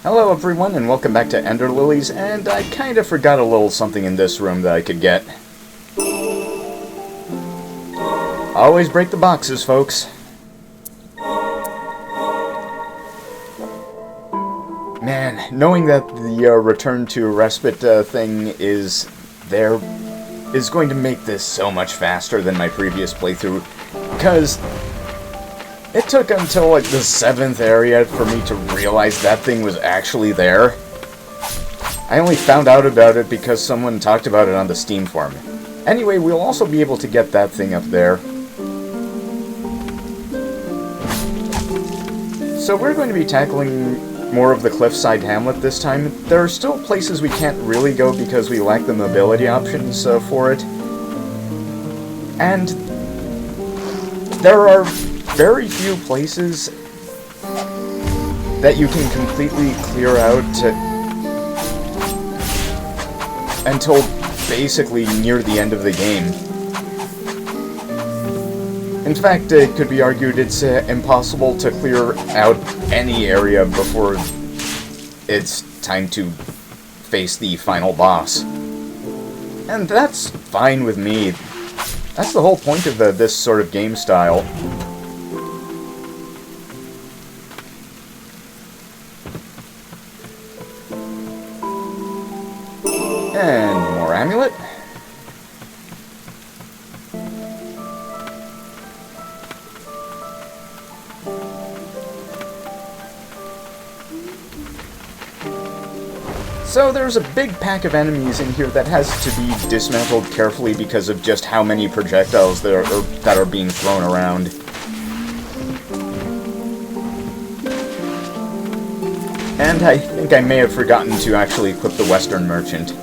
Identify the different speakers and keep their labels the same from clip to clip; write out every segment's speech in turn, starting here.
Speaker 1: Hello everyone and welcome back to Ender Lilies, and I kinda forgot a little something in this room that I could get. Always break the boxes, folks. Man, knowing that the return to respite thing is there is going to make this so much faster than my previous playthrough, because it took until like the 7th area for me to realize that thing was actually there. I only found out about it because someone talked about it on the Steam forum. Anyway, we'll also be able to get that thing up there. So we're going to be tackling more of the Cliffside Hamlet this time. There are still places we can't really go because we lack the mobility options for it. And there are very few places that you can completely clear out until basically near the end of the game. In fact, it could be argued it's impossible to clear out any area before it's time to face the final boss. And that's fine with me. That's the whole point of this sort of game style. And more amulet. So there's a big pack of enemies in here that has to be dismantled carefully because of just how many projectiles that are being thrown around. And I think I may have forgotten to actually equip the Western Merchant.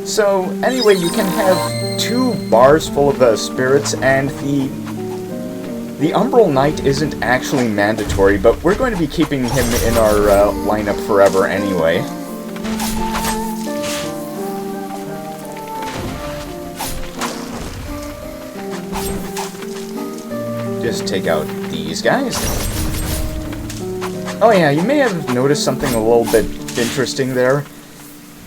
Speaker 1: So, anyway, you can have 2 bars full of spirits, and the Umbral Knight isn't actually mandatory, but we're going to be keeping him in our lineup forever anyway. Just take out these guys. Oh yeah, you may have noticed something a little bit interesting there.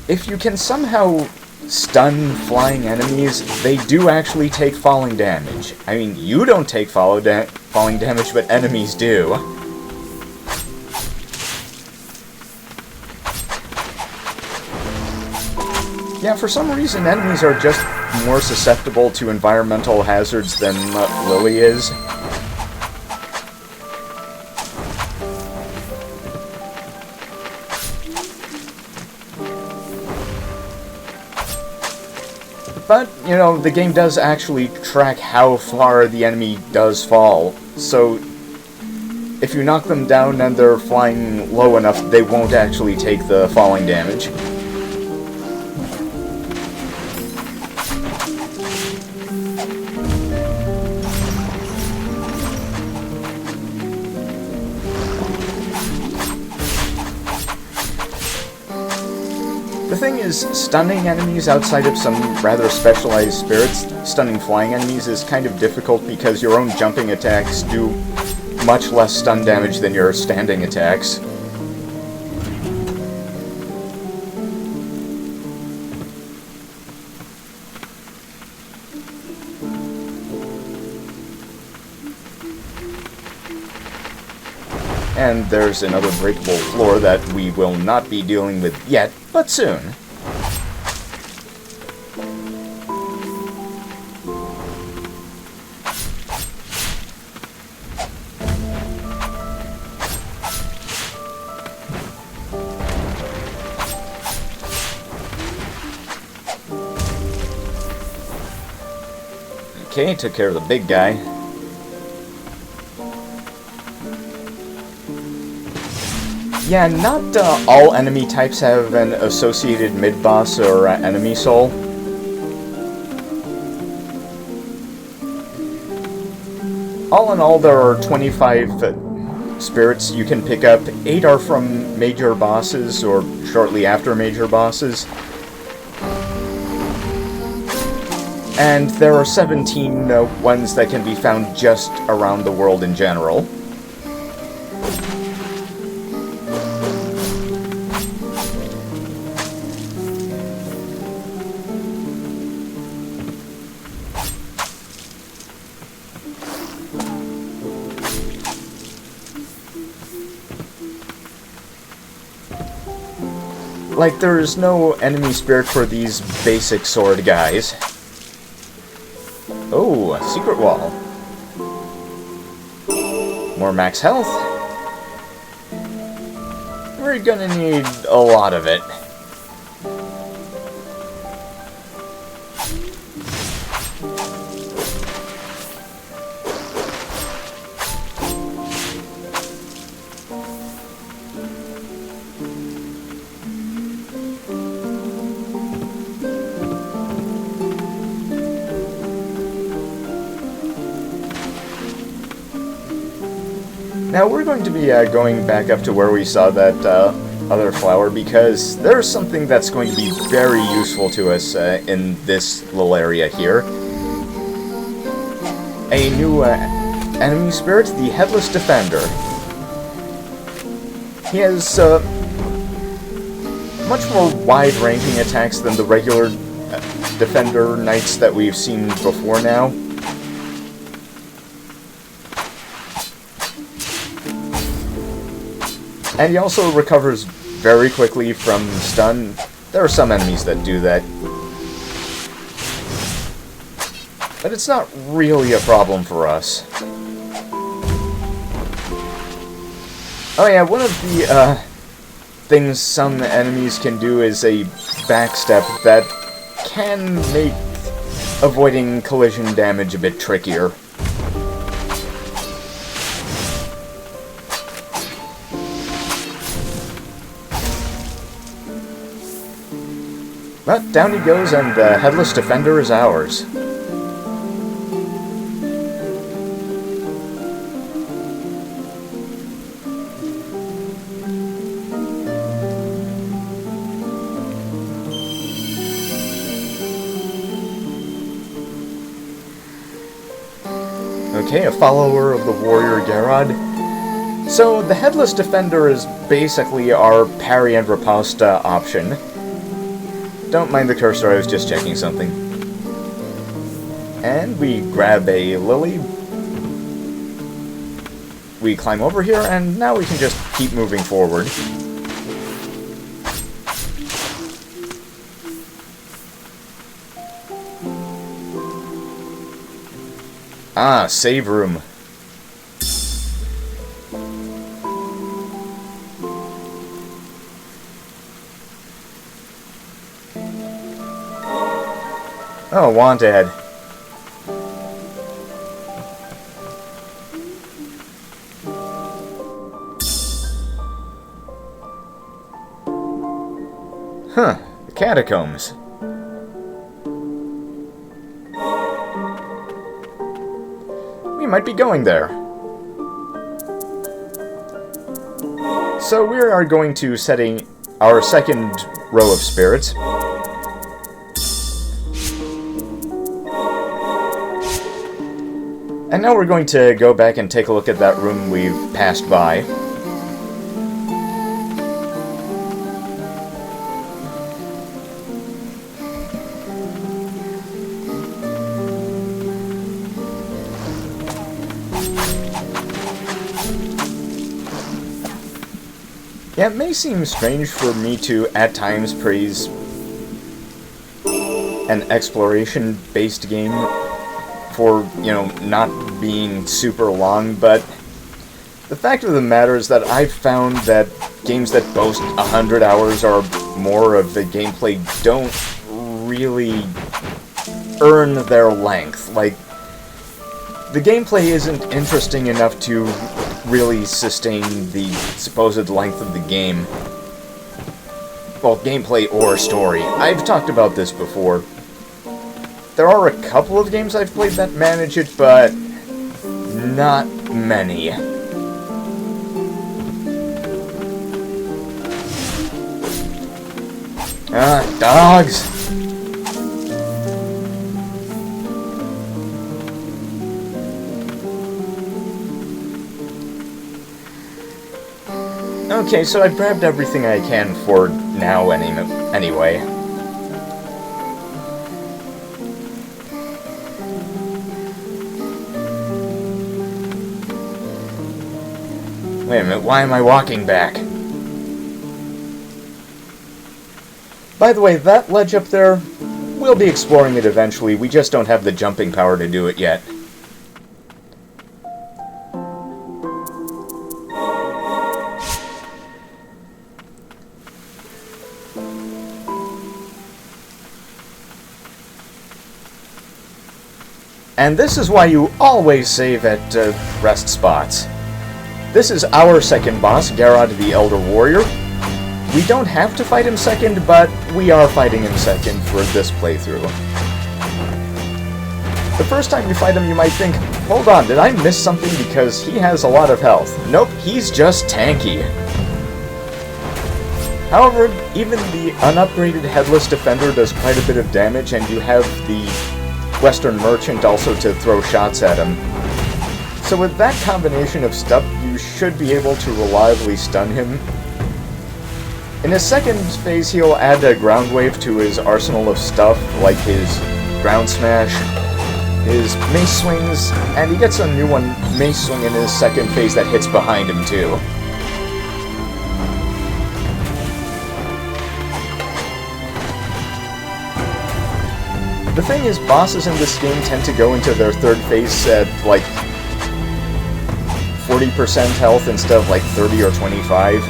Speaker 1: If you can somehow stun flying enemies, they do actually take falling damage. I mean, you don't take falling damage, but enemies do. Yeah, for some reason, enemies are just more susceptible to environmental hazards than Lily is. But, you know, the game does actually track how far the enemy does fall, so if you knock them down and they're flying low enough, they won't actually take the falling damage. The thing is, stunning enemies outside of some rather specialized spirits, stunning flying enemies is kind of difficult because your own jumping attacks do much less stun damage than your standing attacks. And there's another breakable floor that we will not be dealing with yet, but soon. Okay, took care of the big guy. Yeah, not all enemy types have an associated mid-boss or enemy soul. All in all, there are 25 spirits you can pick up. 8 are from major bosses or shortly after major bosses. And there are 17 ones that can be found just around the world in general. Like, there's no enemy spirit for these basic sword guys. Oh, a secret wall. More max health. We're gonna need a lot of it. Now we're going to be going back up to where we saw that other flower, because there's something that's going to be very useful to us in this little area here. A new enemy spirit, the Headless Defender. He has much more wide-ranging attacks than the regular Defender Knights that we've seen before now. And he also recovers very quickly from stun. There are some enemies that do that. But it's not really a problem for us. Oh yeah, one of the things some enemies can do is a backstep that can make avoiding collision damage a bit trickier. But down he goes, and the Headless Defender is ours. Okay, a follower of the warrior Gerard. So, the Headless Defender is basically our parry and riposta option. Don't mind the cursor, I was just checking something. And we grab a lily. We climb over here, and now we can just keep moving forward. Ah, save room. Oh, wanted. Huh, the catacombs. We might be going there. So we are going to setting our second row of spirits. And now we're going to go back and take a look at that room we've passed by. Yeah, it may seem strange for me to, at times, praise an exploration-based game for, not being super long, but the fact of the matter is that I've found that games that boast 100 hours or more of the gameplay don't really earn their length. Like, the gameplay isn't interesting enough to really sustain the supposed length of the game. Well, gameplay or story. I've talked about this before. There are a couple of games I've played that manage it, but not many. Ah, dogs! Okay, so I've grabbed everything I can for now anyway. Wait a minute, why am I walking back? By the way, that ledge up there, we'll be exploring it eventually, we just don't have the jumping power to do it yet. And this is why you always save at rest spots. This is our second boss, Garrod the Elder Warrior. We don't have to fight him second, but we are fighting him second for this playthrough. The first time you fight him, you might think, hold on, did I miss something because he has a lot of health? Nope, he's just tanky. However, even the unupgraded Headless Defender does quite a bit of damage, and you have the Western Merchant also to throw shots at him. So with that combination of stuff, you should be able to reliably stun him. In his second phase, he'll add a ground wave to his arsenal of stuff, like his ground smash, his mace swings, and he gets a new one, mace swing, in his second phase that hits behind him too. The thing is, bosses in this game tend to go into their third phase at, like, 40% health instead of, like, 30 or 25.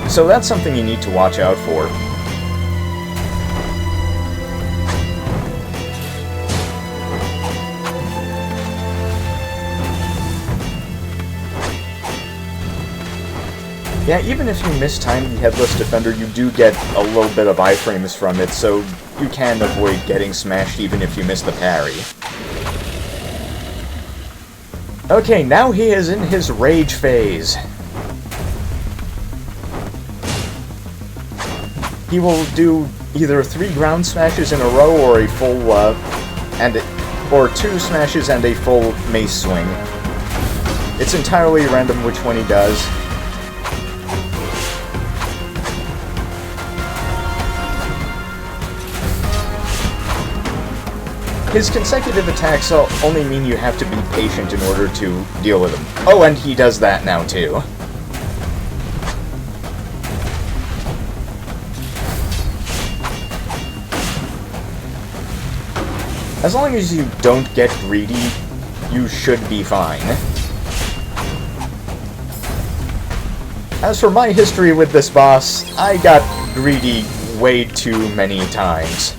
Speaker 1: So that's something you need to watch out for. Yeah, even if you mistime the Headless Defender, you do get a little bit of iframes from it, so you can avoid getting smashed even if you miss the parry. Okay, now he is in his rage phase. He will do either 3 ground smashes in a row or a full, or 2 smashes and a full mace swing. It's entirely random which one he does. His consecutive attacks only mean you have to be patient in order to deal with him. Oh, and he does that now too. As long as you don't get greedy, you should be fine. As for my history with this boss, I got greedy way too many times.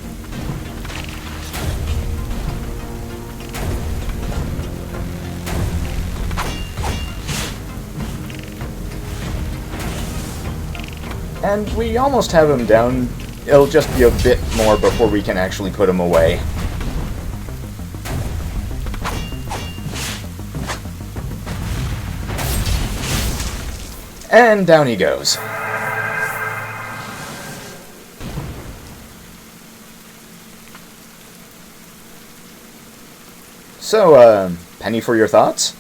Speaker 1: And we almost have him down. It'll just be a bit more before we can actually put him away. And down he goes. So, Penny, for your thoughts?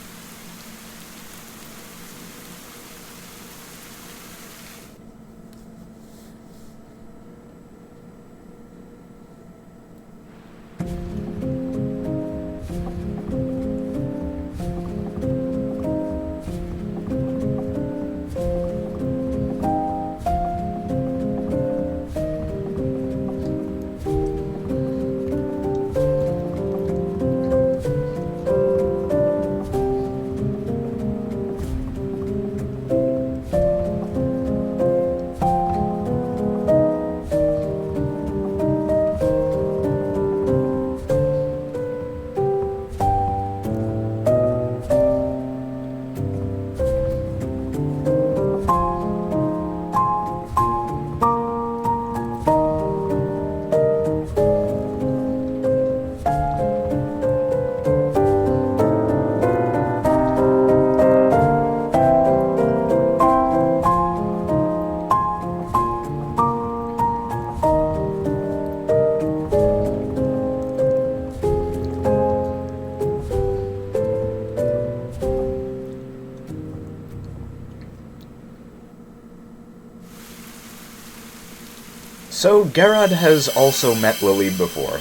Speaker 1: So, Gerard has also met Lily before.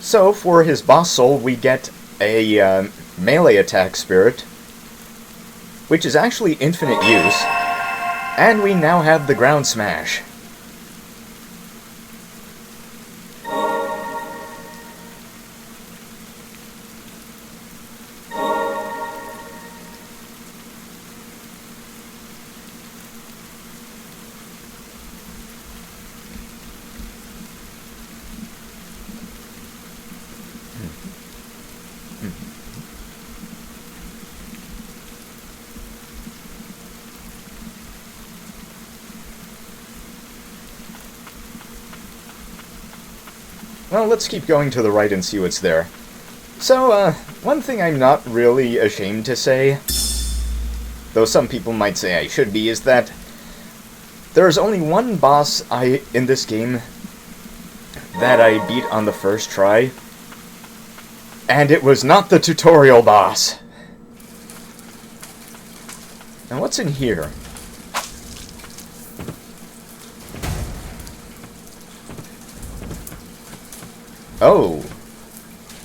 Speaker 1: So, for his boss soul, we get a melee attack spirit, which is actually infinite use, and we now have the ground smash. Well, let's keep going to the right and see what's there. So, one thing I'm not really ashamed to say, though some people might say I should be, is that there's only one boss in this game that I beat on the first try, and it was not the tutorial boss. Now what's in here? Oh,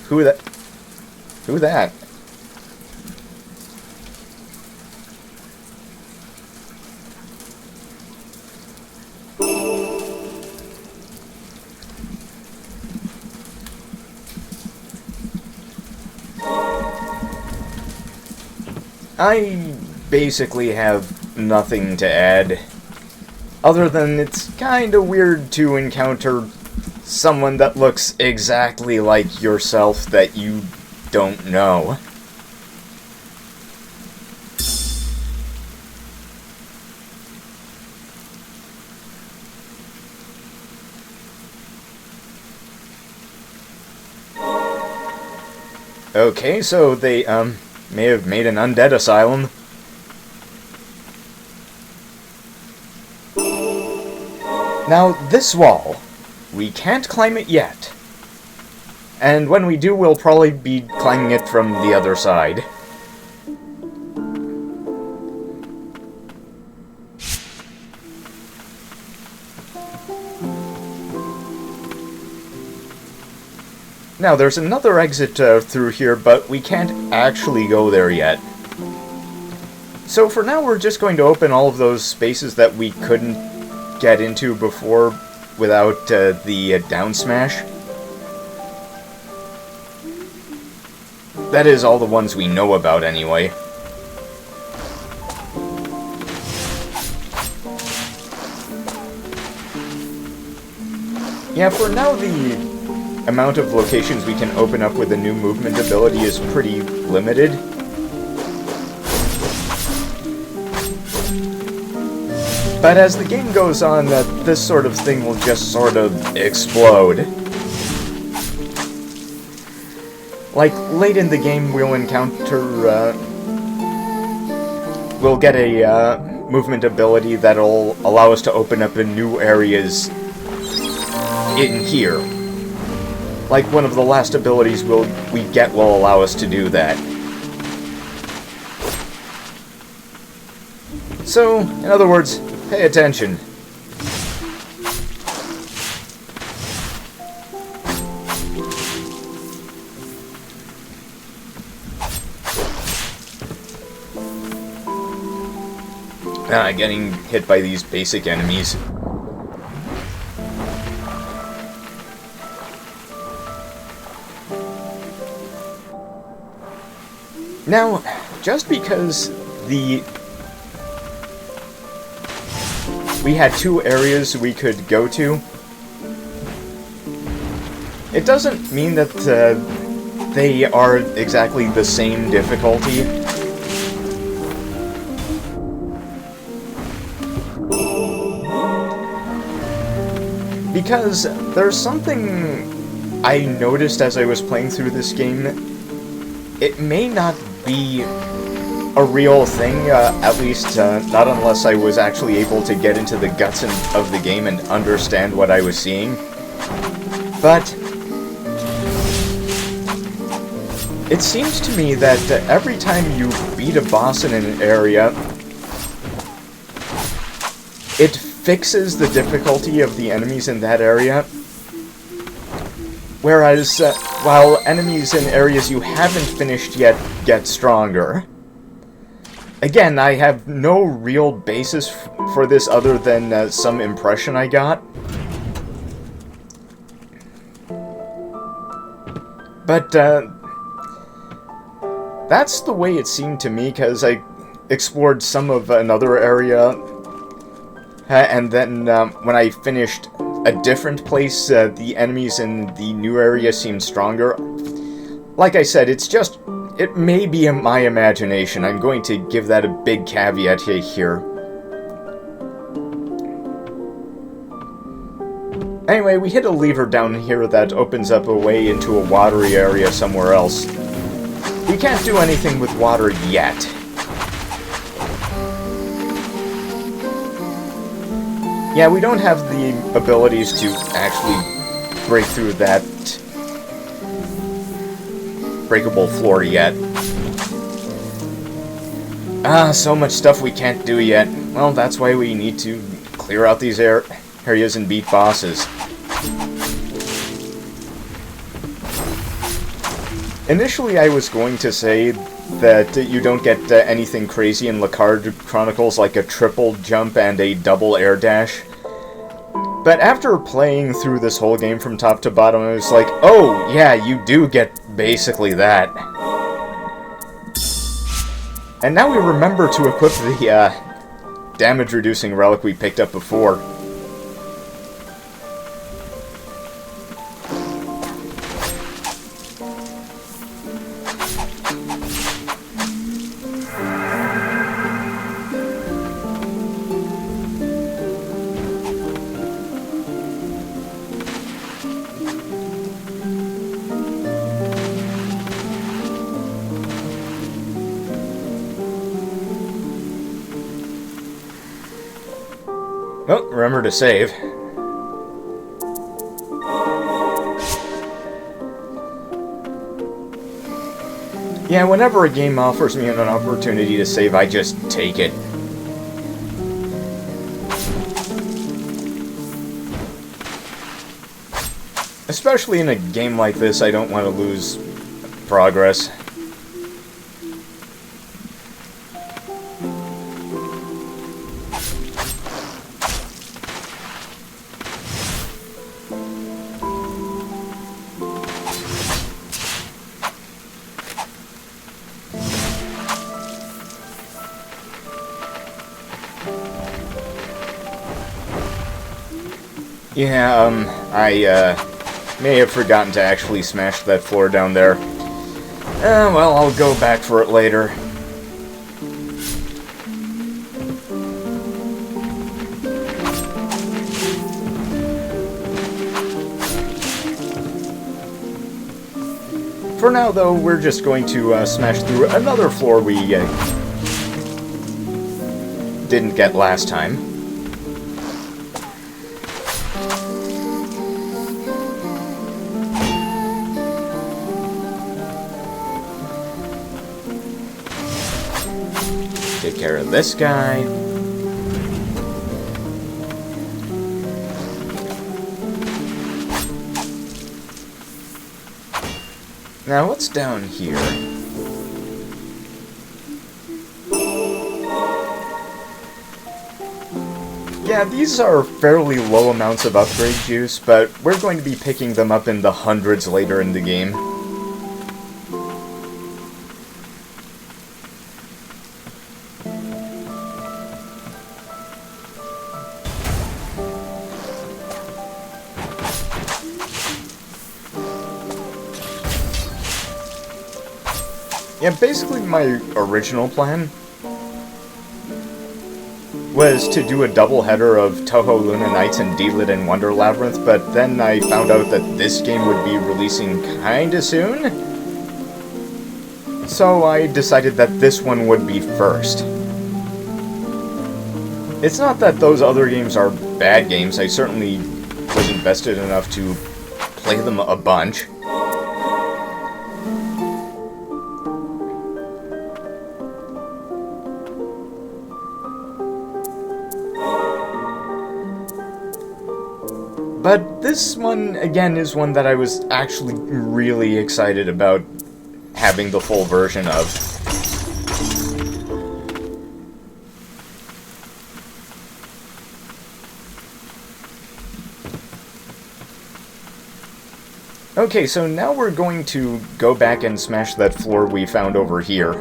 Speaker 1: who that? I basically have nothing to add, other than it's kinda weird to encounter someone that looks exactly like yourself that you don't know. Okay, so they, may have made an Undead Asylum. Now, this wall, we can't climb it yet. And when we do, we'll probably be climbing it from the other side. Now, there's another exit through here, but we can't actually go there yet. So for now, we're just going to open all of those spaces that we couldn't get into before without the down smash. That is all the ones we know about, anyway. Yeah, for now, the amount of locations we can open up with the new movement ability is pretty limited. But as the game goes on, this sort of thing will just sort of explode. Like, late in the game we'll encounter, we'll get a movement ability that'll allow us to open up in new areas in here. Like, one of the last abilities we get will allow us to do that. So, in other words, pay attention. Getting hit by these basic enemies. Now, just because we had two areas we could go to, it doesn't mean that they are exactly the same difficulty. Because there's something I noticed as I was playing through this game. It may not be a real thing, at least not unless I was actually able to get into the guts of the game and understand what I was seeing. But it seems to me that every time you beat a boss in an area, it fixes the difficulty of the enemies in that area. Whereas, while enemies in areas you haven't finished yet get stronger. Again, I have no real basis for this other than some impression I got. But, that's the way it seemed to me, because I explored some of another area, and then when I finished a different place, the enemies in the new area seemed stronger. Like I said, it may be in my imagination. I'm going to give that a big caveat here. Anyway, we hit a lever down here that opens up a way into a watery area somewhere else. We can't do anything with water yet. Yeah, we don't have the abilities to actually break through that breakable floor yet. So much stuff we can't do yet. Well, that's why we need to clear out these areas and beat bosses. Initially, I was going to say that you don't get anything crazy in Lacard Chronicles like a triple jump and a double air dash. But after playing through this whole game from top to bottom, I was like, oh, yeah, you do get basically that. And now we remember to equip the damage-reducing relic we picked up before. Oh, remember to save. Yeah, whenever a game offers me an opportunity to save, I just take it. Especially in a game like this, I don't want to lose progress. Yeah, I may have forgotten to actually smash that floor down there. Well, I'll go back for it later. For now, though, we're just going to smash through another floor we didn't get last time. Take care of this guy. Now, what's down here? Yeah, these are fairly low amounts of upgrade juice, but we're going to be picking them up in the hundreds later in the game. Yeah, basically my original plan was to do a double header of Touhou Luna Nights and Deedlit and Wonder Labyrinth, but then I found out that this game would be releasing kinda soon, so I decided that this one would be first. It's not that those other games are bad games, I certainly was invested enough to play them a bunch. But this one, again, is one that I was actually really excited about having the full version of. Okay, so now we're going to go back and smash that floor we found over here.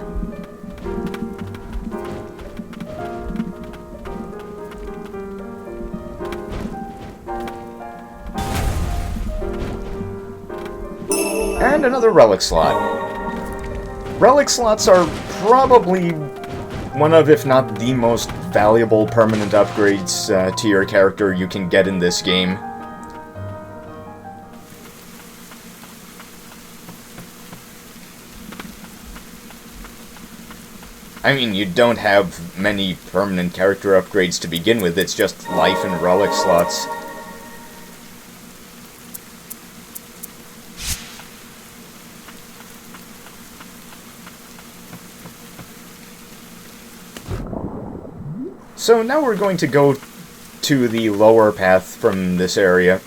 Speaker 1: And another relic slot. Relic slots are probably one of, if not the most valuable permanent upgrades to your character you can get in this game. I mean, you don't have many permanent character upgrades to begin with, it's just life and relic slots. So now we're going to go to the lower path from this area.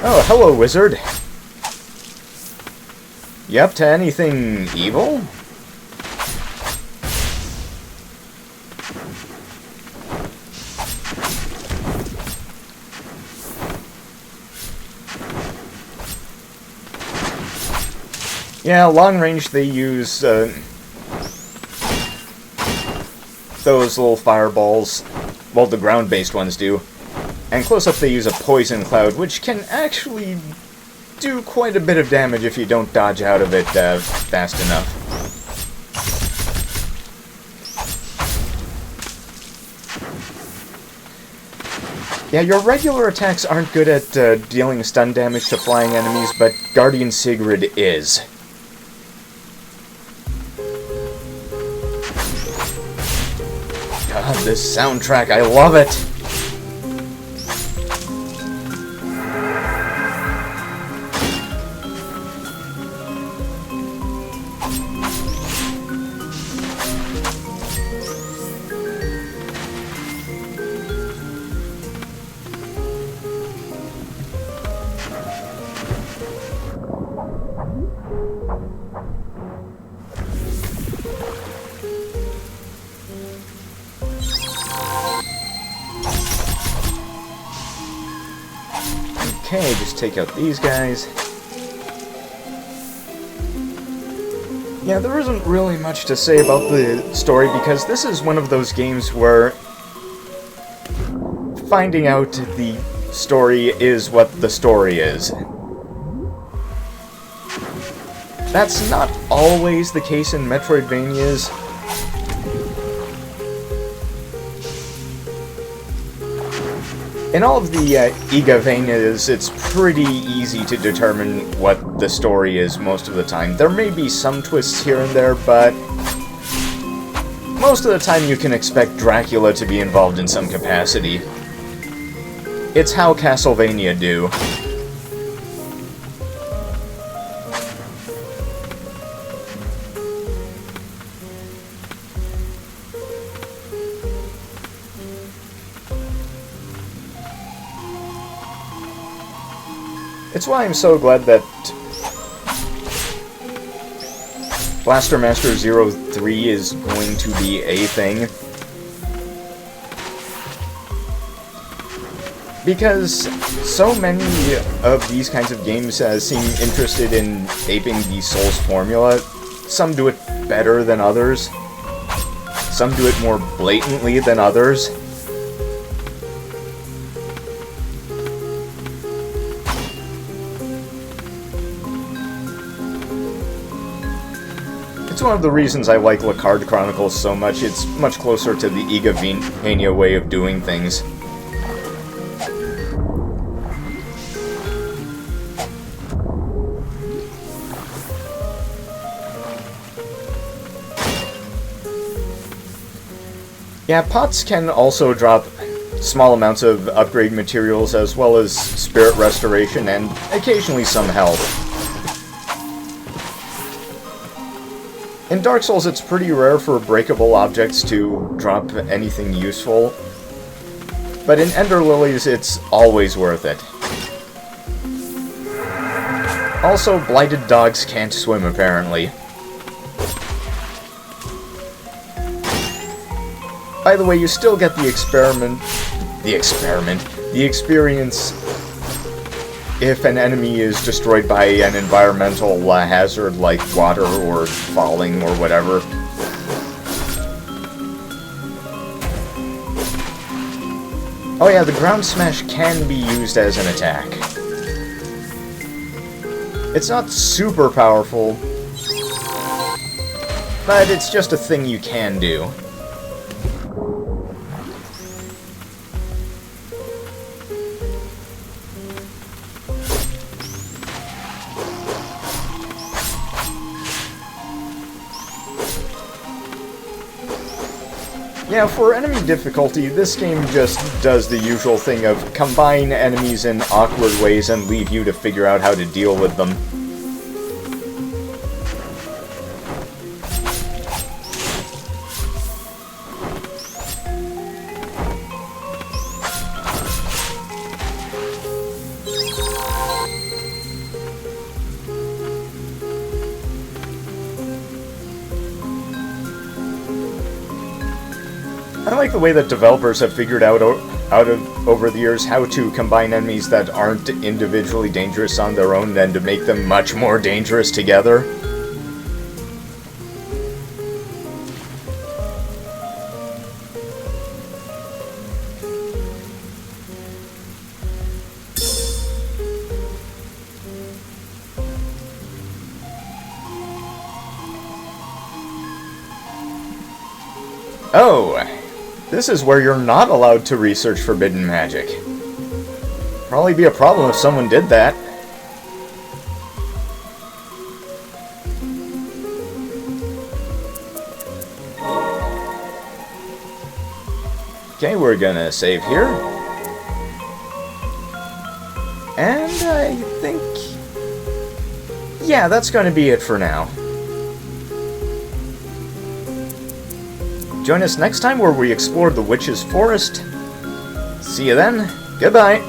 Speaker 1: Oh, hello, wizard. You up to anything evil? Yeah, long range they use those little fireballs. Well, the ground-based ones do. And close up they use a poison cloud, which can actually do quite a bit of damage if you don't dodge out of it fast enough. Yeah, your regular attacks aren't good at dealing stun damage to flying enemies, but Guardian Sigrid is. God, this soundtrack, I love it! Okay, just take out these guys. Yeah, there isn't really much to say about the story, because this is one of those games where finding out the story is what the story is. That's not always the case in Metroidvanias. In all of the Igavanias, it's pretty easy to determine what the story is most of the time. There may be some twists here and there, but most of the time you can expect Dracula to be involved in some capacity. It's how Castlevania do. It's why I'm so glad that Blaster Master 03 is going to be a thing. Because so many of these kinds of games seem interested in aping the Souls formula. Some do it better than others. Some do it more blatantly than others. It's one of the reasons I like Lacard Chronicles so much. It's much closer to the Igavania way of doing things. Yeah, pots can also drop small amounts of upgrade materials as well as spirit restoration and occasionally some health. In Dark Souls, it's pretty rare for breakable objects to drop anything useful, but in Ender Lilies, it's always worth it. Also, blighted dogs can't swim, apparently. By the way, you still get the experience if an enemy is destroyed by an environmental hazard like water or falling or whatever. Oh yeah, the ground smash can be used as an attack. It's not super powerful, but it's just a thing you can do. Yeah, for enemy difficulty, this game just does the usual thing of combine enemies in awkward ways and leave you to figure out how to deal with them. I like the way that developers have figured out over the years how to combine enemies that aren't individually dangerous on their own and to make them much more dangerous together. Oh! This is where you're not allowed to research forbidden magic. Probably be a problem if someone did that. Okay, we're gonna save here. And I think... yeah, that's gonna be it for now. Join us next time where we explore the Witch's Forest. See you then. Goodbye.